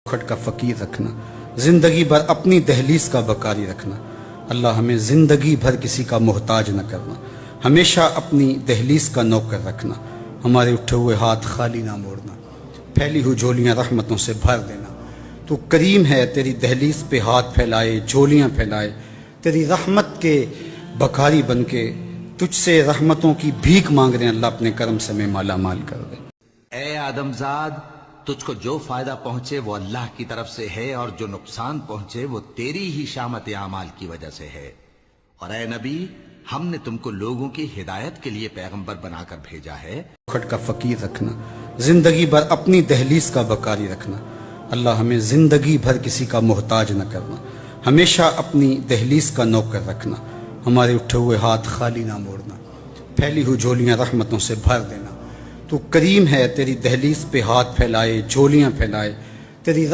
کھٹ کا فقیر رکھنا، زندگی بھر اپنی دہلیز کا بکاری رکھنا۔ اللہ ہمیں زندگی بھر کسی کا محتاج نہ کرنا، ہمیشہ اپنی دہلیز کا نوکر رکھنا، ہمارے اٹھے ہوئے ہاتھ خالی نہ موڑنا، پھیلی ہوئی جھولیاں رحمتوں سے بھر دینا۔ تو کریم ہے، تیری دہلیز پہ ہاتھ پھیلائے، جھولیاں پھیلائے، تیری رحمت کے بکاری بن کے تجھ سے رحمتوں کی بھیک مانگ رہے ہیں، اللہ اپنے کرم سے ہمیں مالا مال کر دے۔ اے آدم زاد، تجھ کو جو فائدہ پہنچے وہ اللہ کی طرف سے ہے، اور جو نقصان پہنچے وہ تیری ہی شامت اعمال کی وجہ سے ہے۔ اور اے نبی، ہم نے تم کو لوگوں کی ہدایت کے لیے پیغمبر بنا کر بھیجا ہے۔ کھٹ کا فقیر رکھنا، زندگی بھر اپنی دہلیز کا بکاری رکھنا۔ اللہ ہمیں زندگی بھر کسی کا محتاج نہ کرنا، ہمیشہ اپنی دہلیز کا نوکر رکھنا، ہمارے اٹھے ہوئے ہاتھ خالی نہ موڑنا، پھیلی ہوئی جھولیاں رحمتوں سے بھر دینا۔ تو کریم ہے، تیری دہلیز پہ ہاتھ پھیلائے، جھولیاں پھیلائے، تیری